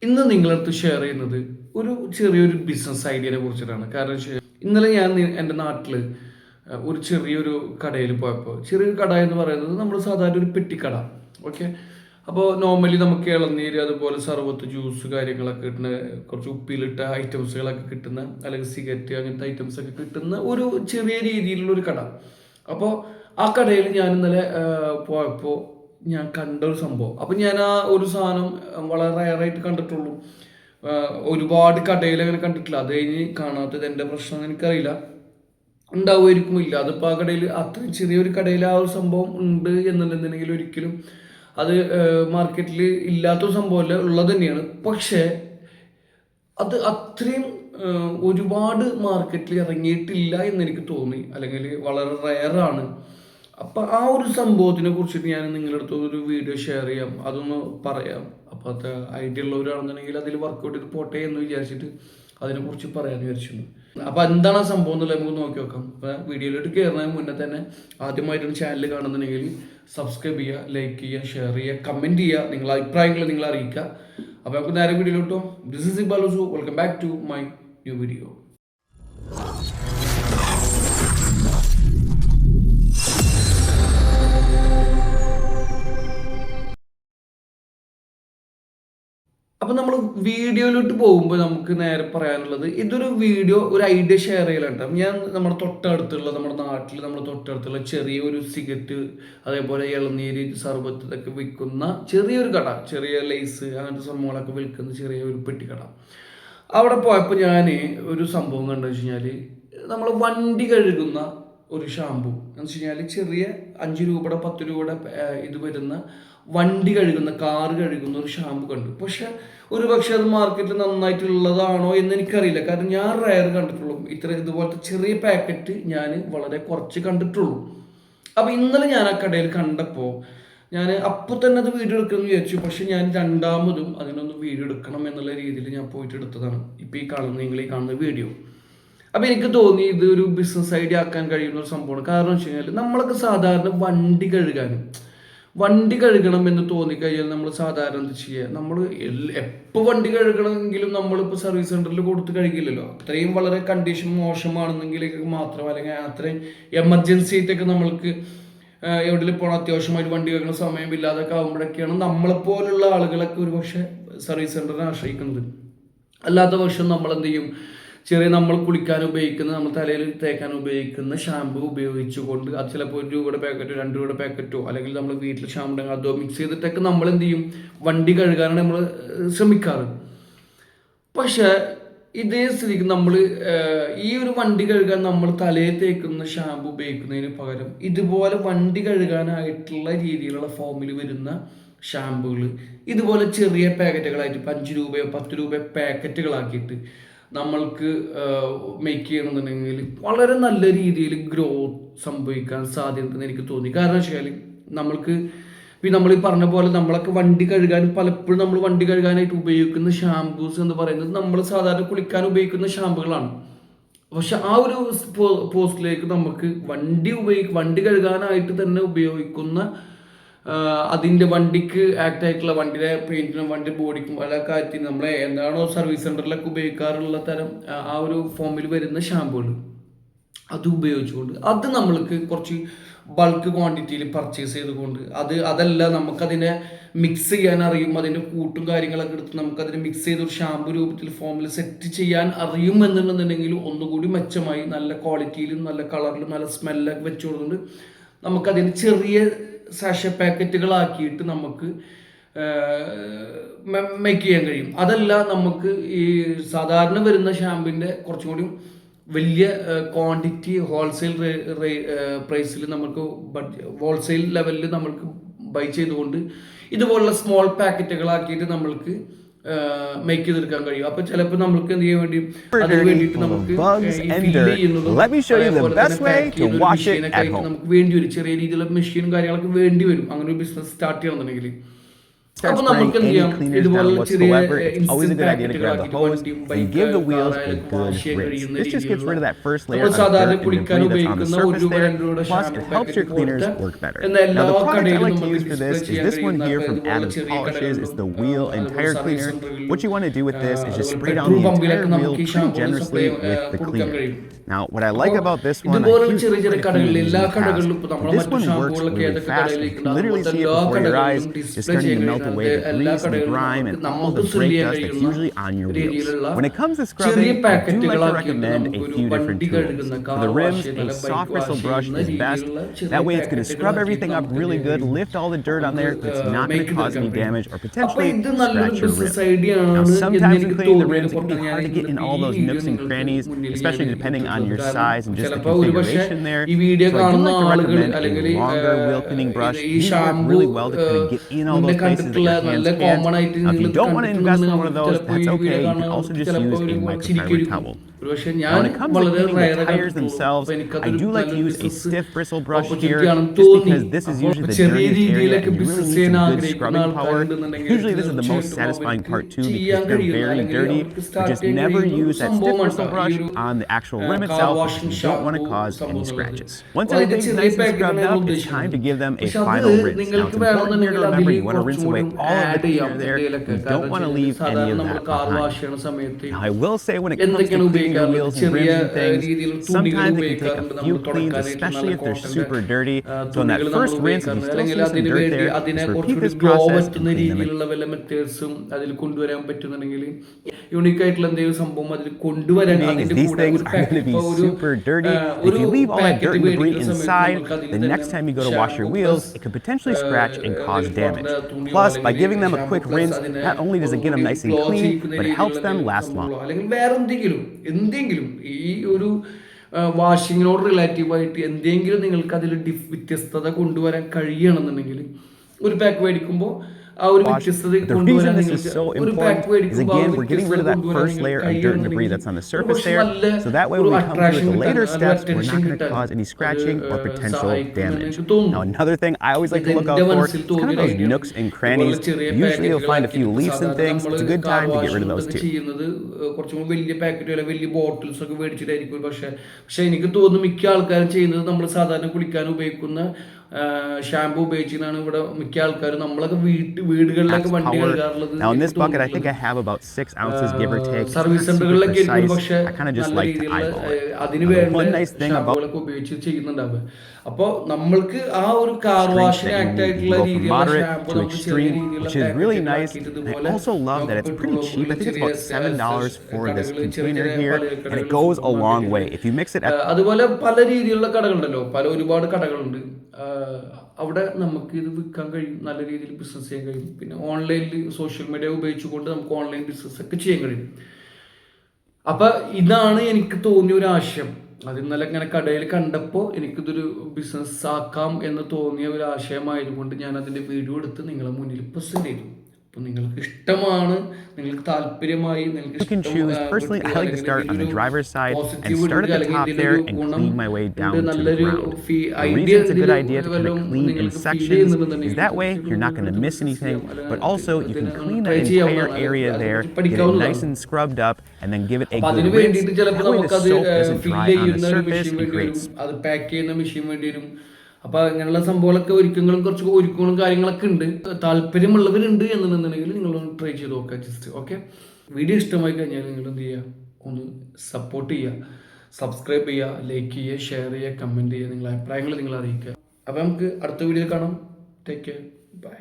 ഇന്ന് നിങ്ങളടുത്ത് ഷെയർ ചെയ്യുന്നത് ഒരു ചെറിയൊരു ബിസിനസ് ഐഡിയനെ കുറിച്ചിട്ടാണ്. കാരണം ഇന്നലെ ഞാൻ എൻ്റെ നാട്ടിൽ ഒരു ചെറിയൊരു കടയിൽ പോയപ്പോൾ, ചെറിയൊരു കട എന്ന് പറയുന്നത് നമ്മൾ സാധാരണ ഒരു പെട്ടിക്കട. ഓക്കെ, അപ്പോൾ നോർമലി നമുക്ക് ഇളനീര്, അതുപോലെ സർവത്ത്, ജ്യൂസ് കാര്യങ്ങളൊക്കെ കിട്ടുന്ന, കുറച്ച് ഉപ്പിലിട്ട ഐറ്റംസുകളൊക്കെ കിട്ടുന്ന, അല്ലെങ്കിൽ സിഗരറ്റ് അങ്ങനത്തെ ഐറ്റംസ് ഒക്കെ കിട്ടുന്ന ഒരു ചെറിയ രീതിയിലുള്ള ഒരു കട. അപ്പോൾ ആ കടയിൽ ഞാൻ ഇന്നലെ പോയപ്പോൾ ഞാൻ കണ്ട ഒരു സംഭവം. അപ്പം ഞാൻ ആ ഒരു സാധനം വളരെ റയറായിട്ട് കണ്ടിട്ടുള്ളൂ. ഒരുപാട് കടയിൽ അങ്ങനെ കണ്ടിട്ടില്ല. അത് കഴിഞ്ഞ് കാണാത്തത് എൻ്റെ പ്രശ്നം എനിക്കറിയില്ല, ഉണ്ടാവുമായിരിക്കും, ഇല്ല. അതിപ്പോൾ ആ കടയിൽ, അത്രയും ചെറിയൊരു കടയിൽ ആ ഒരു സംഭവം ഉണ്ട് എന്നുണ്ടെന്നുണ്ടെങ്കിൽ ഒരിക്കലും അത് മാർക്കറ്റിൽ ഇല്ലാത്തൊരു സംഭവമല്ല, ഉള്ളത് തന്നെയാണ്. പക്ഷേ അത് അത്രയും ഒരുപാട് മാർക്കറ്റിൽ ഇറങ്ങിയിട്ടില്ല എന്നെനിക്ക് തോന്നി, അല്ലെങ്കിൽ വളരെ റയറാണ്. അപ്പം ആ ഒരു സംഭവത്തിനെ കുറിച്ചിട്ട് ഞാൻ നിങ്ങളുടെ അടുത്ത് ഒരു വീഡിയോ ഷെയർ ചെയ്യാം, അതൊന്ന് പറയാം. അപ്പോൾ അത് ഐഡിയ ഉള്ളവരാണെന്നുണ്ടെങ്കിൽ അതിൽ വർക്കൗട്ട് ചെയ്ത് പോട്ടെ എന്ന് വിചാരിച്ചിട്ട് അതിനെക്കുറിച്ച് പറയാമെന്ന് വിചാരിച്ചിരുന്നു. അപ്പോൾ എന്താണ് ആ സംഭവം എന്നുള്ളത് നമുക്ക് നോക്കി നോക്കാം. അപ്പോൾ വീഡിയോയിലോട്ട് കയറുന്നതിന് മുന്നേ തന്നെ ആദ്യമായിട്ടാണ് ചാനൽ കാണുന്നുണ്ടെങ്കിൽ സബ്സ്ക്രൈബ് ചെയ്യുക, ലൈക്ക് ചെയ്യുക, ഷെയർ ചെയ്യുക, കമൻറ്റ് ചെയ്യുക, നിങ്ങളുടെ അഭിപ്രായങ്ങൾ നിങ്ങൾ അറിയിക്കുക. അപ്പോൾ നമുക്ക് നേരെ വീഡിയോയിലോട്ടോ. This is Iqbal Husu, welcome back to my new video. അപ്പം നമ്മൾ വീഡിയോയിലോട്ട് പോകുമ്പോൾ നമുക്ക് നേരെ പറയാനുള്ളത്, ഇതൊരു വീഡിയോ, ഒരു ഐഡിയ ഷെയർ ചെയ്യലുണ്ട്. ഞാൻ നമ്മുടെ തൊട്ടടുത്തുള്ള, നമ്മുടെ നാട്ടിൽ നമ്മൾ തൊട്ടടുത്തുള്ള ചെറിയൊരു സിഗരറ്റ്, അതേപോലെ ഇളനീര്, സർബത്ത് ഇതൊക്കെ വിൽക്കുന്ന ചെറിയൊരു കട, ചെറിയ ലേസ് അങ്ങനത്തെ സംഭവങ്ങളൊക്കെ വിൽക്കുന്ന ചെറിയൊരു പെട്ടിക്കട. അവിടെ പോയപ്പോൾ ഞാൻ ഒരു സംഭവം കണ്ടു വെച്ച് കഴിഞ്ഞാൽ, നമ്മൾ വണ്ടി കഴുകുന്ന ഒരു ഷാമ്പു എന്ന് വെച്ച് കഴിഞ്ഞാൽ, ചെറിയ 5 രൂപയുടെ 10 രൂപയുടെ ഇത് വരുന്ന വണ്ടി കഴുകുന്ന, കാറ് കഴുകുന്ന ഒരു ഷാമ്പു കണ്ടു. പക്ഷെ ഒരു പക്ഷെ അത് മാർക്കറ്റിൽ നന്നായിട്ടുള്ളതാണോ എന്ന് എനിക്കറിയില്ല. കാരണം ഞാൻ റയർ കണ്ടിട്ടുള്ളൂ, ഇതുപോലത്തെ ചെറിയ പാക്കറ്റ് ഞാൻ വളരെ കുറച്ച് കണ്ടിട്ടുള്ളൂ. അപ്പം ഇന്നലെ ഞാൻ ആ കടയിൽ കണ്ടപ്പോൾ ഞാൻ അപ്പോൾ തന്നെ അത് വീഡിയോ എടുക്കണമെന്ന് വിചാരിച്ചു. പക്ഷെ ഞാൻ രണ്ടാമതും അതിനൊന്ന് വീഡിയോ എടുക്കണം എന്നുള്ള രീതിയിൽ ഞാൻ പോയിട്ട് എടുത്തതാണ് ഇപ്പോൾ നിങ്ങൾ ഈ കാണുന്ന വീഡിയോ. അപ്പം എനിക്ക് തോന്നി ഇത് ഒരു ബിസിനസ് ഐഡിയ ആക്കാൻ കഴിയുന്ന ഒരു സംഭവമാണ്. കാരണം വെച്ച് കഴിഞ്ഞാൽ, നമ്മളൊക്കെ സാധാരണ വണ്ടി കഴുകണം എന്ന് തോന്നിക്കഴിഞ്ഞാൽ നമ്മൾ സാധാരണ എന്ത് ചെയ്യുക, നമ്മൾ എപ്പോൾ വണ്ടി കഴുകണമെങ്കിലും നമ്മളിപ്പോൾ സർവീസ് സെൻറ്ററിൽ കൊടുത്ത് കഴുകില്ലല്ലോ. അത്രയും വളരെ കണ്ടീഷൻ മോശമാണെന്നെങ്കിലേക്ക് മാത്രം, അല്ലെങ്കിൽ അത്രയും എമർജൻസി ആയിട്ടൊക്കെ നമ്മൾക്ക് എവിടെയും പോകണം, അത്യാവശ്യമായിട്ട് വണ്ടി കഴുകുന്ന സമയമില്ലാതൊക്കെ ആകുമ്പോഴൊക്കെയാണ് നമ്മളെപ്പോലുള്ള ആളുകളൊക്കെ ഒരു പക്ഷേ സർവീസ് സെൻറ്ററിനെ ആശ്രയിക്കുന്നത്. അല്ലാത്ത പക്ഷം നമ്മൾ എന്ത് ചെയ്യും, നമ്മൾ കുളിക്കാൻ ഉപയോഗിക്കുന്ന, നമ്മൾ തലയിൽ തേക്കാൻ ഉപയോഗിക്കുന്ന ഷാമ്പു ഉപയോഗിച്ചുകൊണ്ട്, അത് ചിലപ്പോൾ 1 രൂപയുടെ പാക്കറ്റോ 2 രൂപയുടെ പാക്കറ്റോ, അല്ലെങ്കിൽ നമ്മൾ വീട്ടിൽ ഷാമ്പു ഉണ്ടെങ്കിൽ അതോ മിക്സ് ചെയ്തിട്ടൊക്കെ നമ്മൾ എന്ത് ചെയ്യും, വണ്ടി കഴുകാനാണ് നമ്മൾ ശ്രമിക്കാറ്. പക്ഷേ ഇതേ സ്ഥിതിക്ക് നമ്മൾ ഈ ഒരു വണ്ടി കഴുകാൻ നമ്മൾ തലയിൽ തേക്കുന്ന ഷാമ്പു ഉപയോഗിക്കുന്നതിന് പകരം ഇതുപോലെ വണ്ടി കഴുകാനായിട്ടുള്ള രീതിയിലുള്ള ഫോമിൽ വരുന്ന ഷാമ്പുകൾ ഇതുപോലെ ചെറിയ പാക്കറ്റുകളായിട്ട് 5 രൂപയോ 10 രൂപയോ പാക്കറ്റുകളാക്കിയിട്ട് നമ്മൾക്ക് മേക്ക് ചെയ്യണമെന്നുണ്ടെങ്കിൽ വളരെ നല്ല രീതിയിൽ ഗ്രോത്ത് സംഭവിക്കാൻ സാധ്യതയെന്ന് എനിക്ക് തോന്നി. കാരണം വെച്ചാൽ നമ്മൾ ഈ പറഞ്ഞ പോലെ നമ്മളൊക്കെ വണ്ടി കഴുകാൻ, പലപ്പോഴും നമ്മൾ വണ്ടി കഴുകാനായിട്ട് ഉപയോഗിക്കുന്ന ഷാമ്പൂസ് എന്ന് പറയുന്നത് നമ്മൾ സാധാരണ കുളിക്കാൻ ഉപയോഗിക്കുന്ന ഷാമ്പുകളാണ്. പക്ഷെ ആ ഒരു പോസ്റ്റിലേക്ക് നമുക്ക് വണ്ടി കഴുകാനായിട്ട് തന്നെ ഉപയോഗിക്കുന്ന, അതിൻ്റെ വണ്ടിക്ക് ആക്ട് ആയിട്ടുള്ള, വണ്ടിയുടെ പെയിന്റിനും വണ്ടി ബോഡിക്കും പല കാര്യത്തിനും നമ്മൾ എന്താണോ സർവീസ് സെൻറ്ററിലൊക്കെ ഉപയോഗിക്കാറുള്ള തരം ആ ഒരു ഫോമിൽ വരുന്ന ഷാമ്പുകൾ, അത് ഉപയോഗിച്ചുകൊണ്ട് അത് നമ്മൾക്ക് കുറച്ച് ബൾക്ക് ക്വാണ്ടിറ്റിയിൽ പർച്ചേസ് ചെയ്തുകൊണ്ട്, അതല്ല നമുക്കതിനെ മിക്സ് ചെയ്യാൻ അറിയും, അതിൻ്റെ കൂട്ടും കാര്യങ്ങളൊക്കെ എടുത്ത് നമുക്കതിനെ മിക്സ് ചെയ്തൊരു ഷാമ്പു രൂപത്തിൽ ഫോമിൽ സെറ്റ് ചെയ്യാൻ അറിയും എന്നുണ്ടെന്നുണ്ടെങ്കിൽ ഒന്നുകൂടി മെച്ചമായി, നല്ല ക്വാളിറ്റിയിലും നല്ല കളറിലും നല്ല സ്മെല്ലൊക്കെ വെച്ച് കൊടുത്തുകൊണ്ട് നമുക്കതിന് ചെറിയ സാഷ പാക്കറ്റുകളാക്കിയിട്ട് നമുക്ക് മേക്ക് ചെയ്യാൻ കഴിയും. അതല്ല, നമുക്ക് ഈ സാധാരണ വരുന്ന ഷാമ്പിൻ്റെ കുറച്ചും കൂടി വലിയ ക്വാണ്ടിറ്റി ഹോൾസെയിൽ പ്രൈസിൽ നമുക്ക് ഹോൾസെയിൽ ലെവലിൽ നമ്മൾക്ക് ബൈ ചെയ്തുകൊണ്ട് ഇതുപോലുള്ള സ്മോൾ പാക്കറ്റുകളാക്കിയിട്ട് നമ്മൾക്ക് മേക്ക് ചെയ്തെടുക്കാൻ കഴിയും. അപ്പൊ ചിലപ്പോൾ നമുക്ക് എന്ത് ചെയ്യാൻ വേണ്ടി, അതിന് വേണ്ടിയിട്ട് നമുക്ക് നമുക്ക് വേണ്ടി വരും, ചെറിയ രീതിയിലുള്ള മെഷീനും കാര്യങ്ങളൊക്കെ വേണ്ടി വരും അങ്ങനെ ഒരു ബിസിനസ് സ്റ്റാർട്ട് ചെയ്യണമെന്നുണ്ടെങ്കിൽ. Start spraying any cleaners down whatsoever, it's always a good idea to grab the hose and give the wheels a good rinse. This just gets rid of that first layer of dirt and debris that's on the surface there, plus it helps your cleaners work better. Now the product I like to use for this is this one here from Adams Polishes. It's the wheel and tire cleaner. What you want to do with this is just spray down the entire wheel pretty generously with the cleaner. Now, what I like about this one, I used it quite a few of these in the past, but this one works really fast. You can literally see it before your eyes. It's starting to melt away the grease and the grime and all the brake dust that's usually on your wheels. When it comes to scrubbing, I do like to recommend a few different tools. For the rims, a soft bristle brush is best. That way it's going to scrub everything up really good, lift all the dirt on there, but it's not going to cause any damage or potentially scratch your rim. Now, sometimes in cleaning the rims, it can be hard to get in all those nooks and crannies, especially depending on your size and just the configuration there. So I do like to recommend a longer wheel cleaning brush. These work really well to kind of get in all those places that your hands can't. Now, if you don't want to invest in one of those, that's okay. You can also just use a microfiber towel. Now, when it comes to cleaning the tires themselves, I do like to use a stiff bristle brush here, just because this is usually the dirtiest area and you really need some good scrubbing power. Usually this is the most satisfying part too, because they're very dirty, but just never use that stiff bristle brush on the actual rim itself because you don't want to cause any scratches. Once everything's nice and scrubbed up, it's time to give them a final rinse. Now, it's important here to remember you want to rinse away all of the cleaner there. You don't want to leave any of that behind. Now, I will say when it comes to cleaning your wheels and rims and things, sometimes it can take a few cleans, especially if they're super dirty. So on that first rinse, if you still see some dirt there, just repeat this process and clean them again. These things are going to be super dirty. If you leave all that dirt and debris inside, the next time you go to wash your wheels, it could potentially scratch and cause damage. Plus, by giving them a quick rinse, not only does it get them nice and clean, but it helps them last long. വാഷിങ്ങിനോട് റിലേറ്റീവായിട്ട് എന്തെങ്കിലും നിങ്ങൾക്ക് അതിൽ വ്യത്യസ്തത കൊണ്ടുവരാൻ കഴിയണമെന്നുണ്ടെങ്കിൽ ഒരു pack മേടിക്കുമ്പോൾ But the reason this is so important is, again, we're getting rid of that first layer of dirt and debris that's on the surface there, so that way when we come to the later steps, we're not going to cause any scratching or potential damage. Now, another thing I always like to look out for is kind of those nooks and crannies. Usually you'll find a few leaves and things. It's a good time to get rid of those too. വലിയ പാക്കറ്റുകൾ വലിയ bottles ഒക്കെ മേടിച്ചിട്ടായിരിക്കും. പക്ഷെ എനിക്ക് തോന്നുന്നു മിക്ക ആൾക്കാരും ചെയ്യുന്നത് നമ്മൾ സാധാരണ കുളിക്കാൻ ഉപയോഗിക്കുന്ന ഷാമ്പു ഉപയോഗിച്ചാണ് ഇവിടെ മിക്ക ആൾക്കാരും നമ്മളൊക്കെ വീടുകളിലൊക്കെ വണ്ടി കഴുകാറുള്ളത്. Now in this bucket I think I have about 6 ounces give or take. Service സെന്ററുകളിലൊക്കെ ആയിരിക്കും. പക്ഷെ I kind of just like to eyeball it. അതിന് വേണ്ട ഷാമ്പുകളൊക്കെ ഉപയോഗിച്ച് ചെയ്യുന്നുണ്ടാവുക. അപ്പോൾ നമ്മൾക്ക് ആ ഒരു കാർ വാഷിന് ആക്ട് ആയിട്ടുള്ള രീതിയിലുള്ള ഷാമ്പു നമുക്ക് ചെറിയ രീതിയിലുള്ള പാക്കറ്റ് ഇതുപോലെ. I also love that it's pretty cheap. I think it's about $7 for this container here, and it goes a long way. If you mix it at അതുപോലെ പല രീതിയിലുള്ള കടകളുണ്ടല്ലോ, ഒരുപാട് കടകളുണ്ട്. അവിടെ നമുക്ക് ഇത് വിൽക്കാൻ കഴിയും, നല്ല രീതിയിൽ ബിസിനസ് ചെയ്യാൻ കഴിയും. പിന്നെ ഓൺലൈനിൽ സോഷ്യൽ മീഡിയ ഉപയോഗിച്ചുകൊണ്ട് നമുക്ക് ഓൺലൈൻ ബിസിനസ് ഒക്കെ ചെയ്യാൻ കഴിയും. അപ്പം ഇതാണ് എനിക്ക് തോന്നിയ ഒരു ആശയം. അത് ഇന്നലെ ഇങ്ങനെ കടയിൽ കണ്ടപ്പോൾ എനിക്കിതൊരു ബിസിനസ് ആക്കാം എന്ന് തോന്നിയ ഒരു ആശയമായതുകൊണ്ട് ഞാൻ അതിൻ്റെ വീഡിയോ എടുത്ത് നിങ്ങളെ മുന്നിൽ പ്രസന്റ് ചെയ്തു. അപ്പോൾ നിങ്ങൾക്ക് ഇഷ്ടമാണ്, നിങ്ങൾക്ക് താല്പര്യമായി, Personally, I like to start on the driver's side and start at the top there and clean my way down to the ground. The reason it's a good idea to kind of clean in sections is that way you're not going to miss anything, but also you can clean that entire area there, get it nice and scrubbed up, and then give it a good rinse. That way the soap doesn't dry on the surface and creates. അത് pack ചെയ്യുന്ന machine വേണ്ടി വരും. അപ്പോൾ അങ്ങനെയുള്ള സംഭവങ്ങളൊക്കെ ഒരുക്കങ്ങളും കാര്യങ്ങളൊക്കെ ഉണ്ട്. താല്പര്യമുള്ളവരുണ്ട് എന്നുണ്ടെന്നുണ്ടെങ്കിൽ നിങ്ങളൊന്ന് ട്രൈ ചെയ്ത് നോക്കുക ജസ്റ്റ്. ഓക്കെ, വീഡിയോ ഇഷ്ടമായി കഴിഞ്ഞാൽ നിങ്ങൾ എന്ത് ചെയ്യുക, ഒന്ന് സപ്പോർട്ട് ചെയ്യുക, സബ്സ്ക്രൈബ് ചെയ്യുക, ലൈക്ക് ചെയ്യുക, ഷെയർ ചെയ്യുക, കമൻറ്റ് ചെയ്യുക, നിങ്ങളുടെ അഭിപ്രായങ്ങൾ നിങ്ങൾ അറിയിക്കുക. അപ്പോൾ നമുക്ക് അടുത്ത വീഡിയോ കാണാം. Take care, by.